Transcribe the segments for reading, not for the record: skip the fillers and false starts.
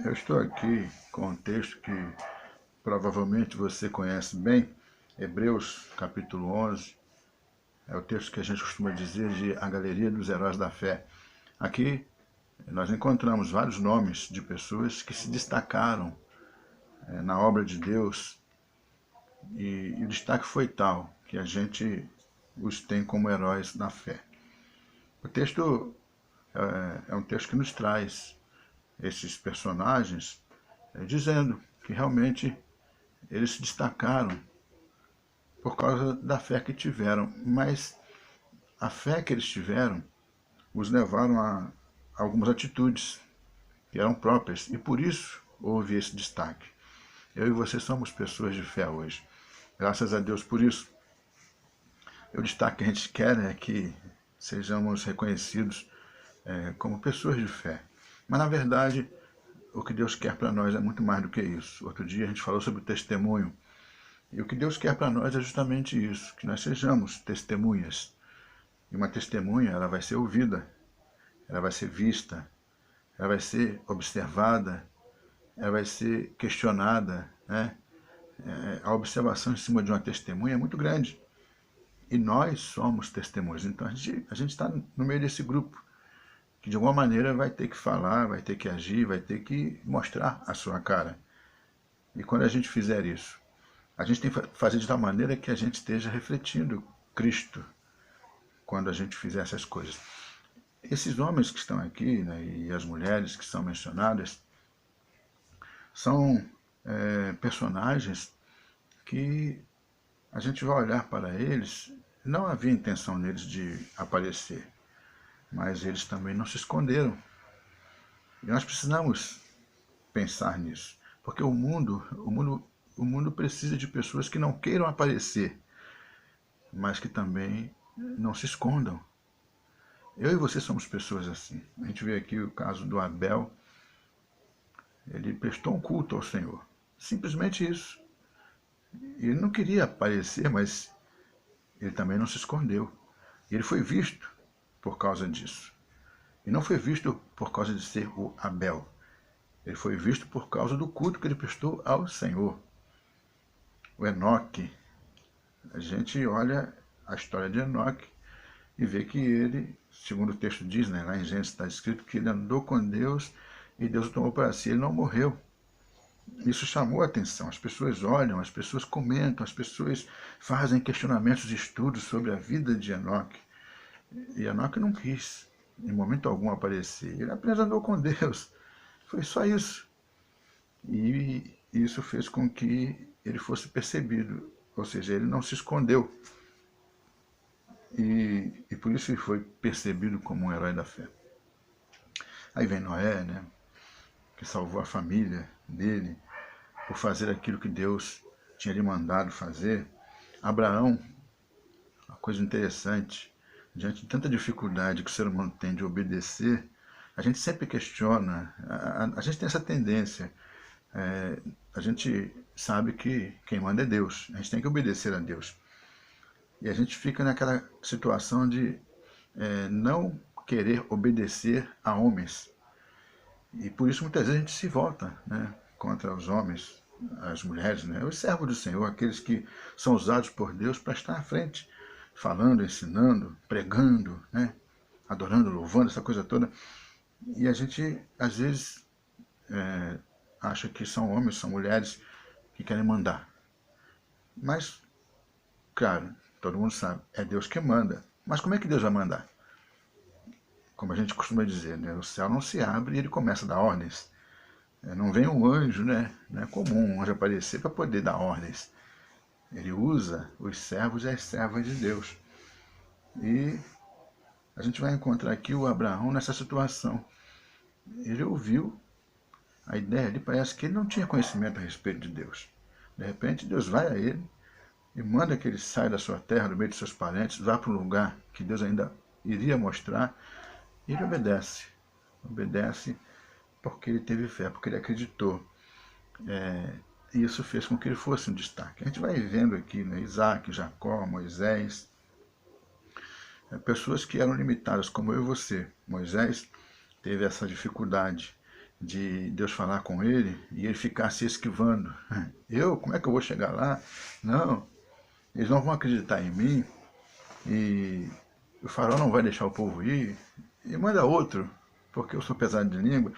Eu estou aqui com um texto que provavelmente você conhece bem, Hebreus capítulo 11, é o texto que a gente costuma dizer de a galeria dos heróis da fé. Aqui nós encontramos vários nomes de pessoas que se destacaram na obra de Deus e o destaque foi tal que a gente os tem como heróis da fé. O texto é um texto que nos traz esses personagens dizendo que realmente eles se destacaram por causa da fé que tiveram, mas a fé que eles tiveram os levaram a algumas atitudes que eram próprias e por isso houve esse destaque. Eu e você somos pessoas de fé hoje. Graças a Deus por isso. O destaque que a gente quer é que sejamos reconhecidos como pessoas de fé. Mas, na verdade, o que Deus quer para nós é muito mais do que isso. Outro dia a gente falou sobre o testemunho. E o que Deus quer para nós é justamente isso, que nós sejamos testemunhas. E uma testemunha, ela vai ser ouvida, ela vai ser vista, ela vai ser observada, ela vai ser questionada, né? A observação em cima de uma testemunha é muito grande. E nós somos testemunhas. Então a gente está no meio desse grupo, que de alguma maneira vai ter que falar, vai ter que agir, vai ter que mostrar a sua cara. E quando a gente fizer isso, a gente tem que fazer de tal maneira que a gente esteja refletindo Cristo quando a gente fizer essas coisas. Esses homens que estão aqui, né, e as mulheres que são mencionadas, são personagens que a gente vai olhar para eles, não havia intenção neles de aparecer, mas eles também não se esconderam. E nós precisamos pensar nisso, porque o mundo precisa de pessoas que não queiram aparecer, mas que também não se escondam. Eu e você somos pessoas assim. A gente vê aqui o caso do Abel. Ele prestou um culto ao Senhor. Simplesmente isso. Ele não queria aparecer, mas ele também não se escondeu. E ele foi visto por causa disso. E não foi visto por causa de ser o Abel. Ele foi visto por causa do culto que ele prestou ao Senhor. O Enoque. A gente olha a história de Enoque e vê que ele, segundo o texto diz, né, lá em Gênesis está escrito que ele andou com Deus e Deus o tomou para si, ele não morreu. Isso chamou a atenção, as pessoas olham, as pessoas comentam, as pessoas fazem questionamentos e estudos sobre a vida de Enoque. E Enoque não quis, em momento algum, aparecer, ele apenas andou com Deus, foi só isso. E isso fez com que ele fosse percebido, ou seja, ele não se escondeu. E por isso ele foi percebido como um herói da fé. Aí vem Noé, né, que salvou a família dele por fazer aquilo que Deus tinha lhe mandado fazer. Abraão, uma coisa interessante, diante de tanta dificuldade que o ser humano tem de obedecer, a gente sempre questiona, a gente tem essa tendência. A gente sabe que quem manda é Deus, a gente tem que obedecer a Deus. E a gente fica naquela situação de não querer obedecer a homens. E por isso muitas vezes a gente se volta, né, contra os homens, as mulheres, né, os servos do Senhor, aqueles que são usados por Deus para estar à frente, falando, ensinando, pregando, né, adorando, louvando, essa coisa toda. E a gente, às vezes, acha que são homens, são mulheres que querem mandar. Mas, claro, todo mundo sabe, é Deus que manda. Mas como é que Deus vai mandar? Como a gente costuma dizer, né, o céu não se abre e ele começa a dar ordens. Não vem um anjo, né? Não é comum um anjo aparecer para poder dar ordens. Ele usa os servos e as servas de Deus. E a gente vai encontrar aqui o Abraão nessa situação. Ele ouviu a ideia, ele parece que ele não tinha conhecimento a respeito de Deus. De repente, Deus vai a ele e manda que ele saia da sua terra, do meio de seus parentes, vá para um lugar que Deus ainda iria mostrar. E ele obedece. Obedece porque ele teve fé, porque ele acreditou. E isso fez com que ele fosse um destaque. A gente vai vendo aqui, né, Isaac, Jacó, Moisés, pessoas que eram limitadas, como eu e você. Moisés teve essa dificuldade de Deus falar com ele e ele ficar se esquivando. Como é que eu vou chegar lá? Não, eles não vão acreditar em mim e o faraó não vai deixar o povo ir. E manda outro, porque eu sou pesado de língua.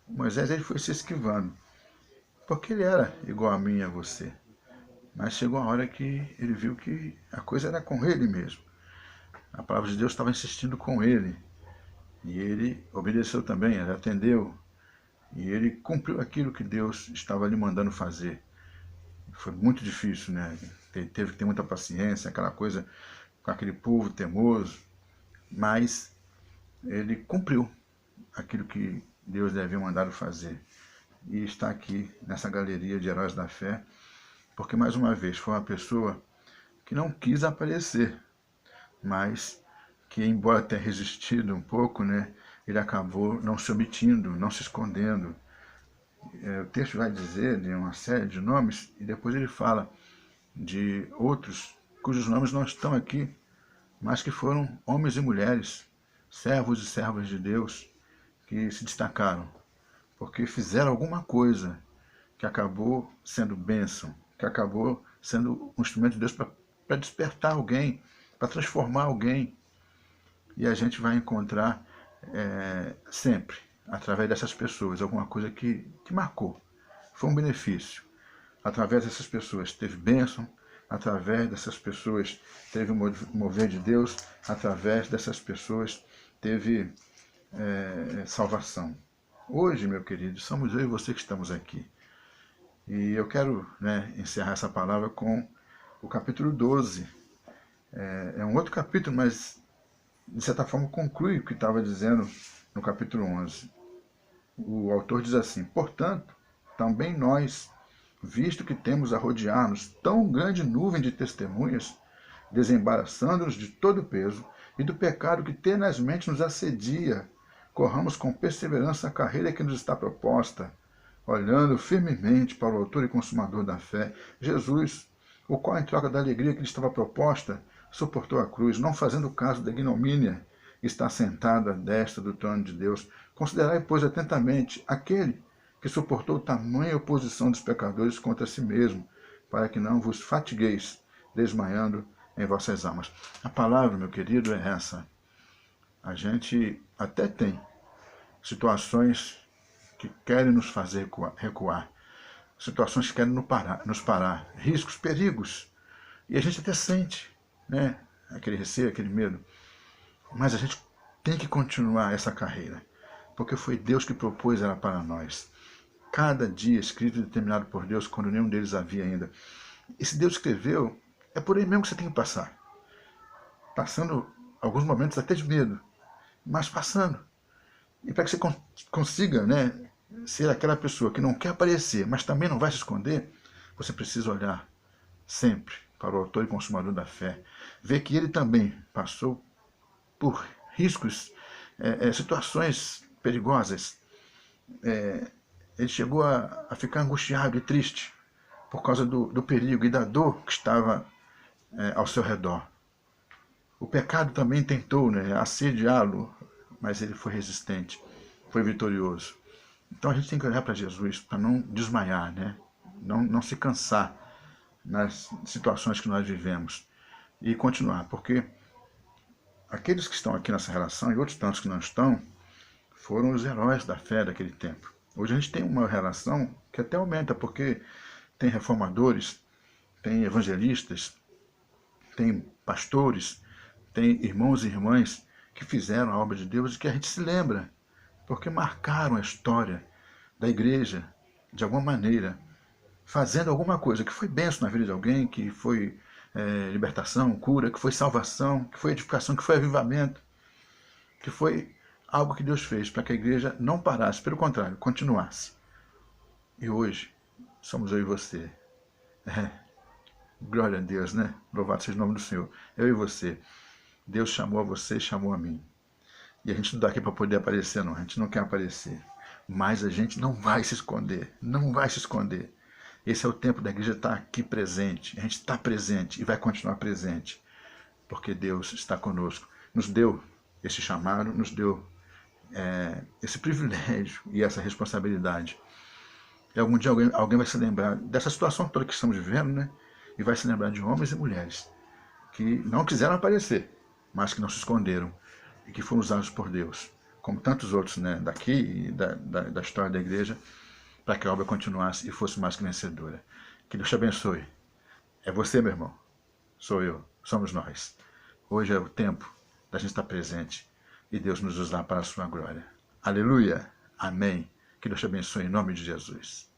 Moisés ele foi se esquivando, porque ele era igual a mim e a você. Mas chegou a hora que ele viu que a coisa era com ele mesmo. A palavra de Deus estava insistindo com ele. E ele obedeceu também, ele atendeu. E ele cumpriu aquilo que Deus estava lhe mandando fazer. Foi muito difícil, né? Teve que ter muita paciência, aquela coisa com aquele povo teimoso. Mas ele cumpriu aquilo que Deus lhe havia mandado fazer. E está aqui nessa galeria de heróis da fé, porque mais uma vez foi uma pessoa que não quis aparecer, mas que, embora tenha resistido um pouco, né, ele acabou não se omitindo, não se escondendo. O texto vai dizer de uma série de nomes e depois ele fala de outros cujos nomes não estão aqui, mas que foram homens e mulheres, servos e servas de Deus, que se destacaram, porque fizeram alguma coisa que acabou sendo bênção, que acabou sendo um instrumento de Deus para despertar alguém, para transformar alguém. E a gente vai encontrar sempre, através dessas pessoas, alguma coisa que marcou. Foi um benefício. Através dessas pessoas teve bênção, através dessas pessoas teve o mover de Deus, através dessas pessoas teve salvação. Hoje, meu querido, somos eu e você que estamos aqui. E eu quero encerrar essa palavra com o capítulo 12. É um outro capítulo, mas de certa forma conclui o que estava dizendo no capítulo 11. O autor diz assim: portanto, também nós, visto que temos a rodear-nos tão grande nuvem de testemunhas, desembaraçando-nos de todo o peso e do pecado que tenazmente nos assedia, corramos com perseverança a carreira que nos está proposta, olhando firmemente para o autor e consumador da fé, Jesus, o qual, em troca da alegria que lhe estava proposta, suportou a cruz, não fazendo caso da ignomínia, está sentado à destra do trono de Deus. Considerai, pois, atentamente aquele que suportou tamanha oposição dos pecadores contra si mesmo, para que não vos fatigueis, desmaiando em vossas almas. A palavra, meu querido, é essa. A gente até tem situações que querem nos fazer recuar, situações que querem nos parar, riscos, perigos. E a gente até sente, né, aquele receio, aquele medo. Mas a gente tem que continuar essa carreira, porque foi Deus que propôs ela para nós. Cada dia escrito e determinado por Deus, quando nenhum deles havia ainda. E se Deus escreveu, é por aí mesmo que você tem que passar. Passando alguns momentos até de medo, mas passando. E para que você consiga, ser aquela pessoa que não quer aparecer, mas também não vai se esconder, você precisa olhar sempre para o autor e consumador da fé. Ver que ele também passou por riscos, situações perigosas. Ele chegou a ficar angustiado e triste por causa do perigo e da dor que estava ao seu redor. O pecado também tentou assediá-lo, mas ele foi resistente, foi vitorioso. Então a gente tem que olhar para Jesus para não desmaiar, não se cansar nas situações que nós vivemos e continuar, porque aqueles que estão aqui nessa relação e outros tantos que não estão foram os heróis da fé daquele tempo. Hoje a gente tem uma relação que até aumenta, porque tem reformadores, tem evangelistas, tem pastores, tem irmãos e irmãs que fizeram a obra de Deus e que a gente se lembra, porque marcaram a história da igreja de alguma maneira, fazendo alguma coisa que foi bênção na vida de alguém, que foi libertação, cura, que foi salvação, que foi edificação, que foi avivamento, que foi algo que Deus fez para que a igreja não parasse, pelo contrário, continuasse. E hoje somos eu e você. Glória a Deus, né? Louvado seja o nome do Senhor. Eu e você. Deus chamou a você e chamou a mim. E a gente não está aqui para poder aparecer, não. A gente não quer aparecer. Mas a gente não vai se esconder. Não vai se esconder. Esse é o tempo da igreja estar aqui presente. A gente está presente e vai continuar presente. Porque Deus está conosco. Nos deu esse chamado, nos deu esse privilégio e essa responsabilidade. E algum dia alguém vai se lembrar dessa situação toda que estamos vivendo, né? E vai se lembrar de homens e mulheres que não quiseram aparecer, mas que não se esconderam e que foram usados por Deus, como tantos outros, né, daqui e da história da igreja, para que a obra continuasse e fosse mais que vencedora. Que Deus te abençoe. É você, meu irmão. Sou eu. Somos nós. Hoje é o tempo da gente estar presente e Deus nos usar para a sua glória. Aleluia. Amém. Que Deus te abençoe em nome de Jesus.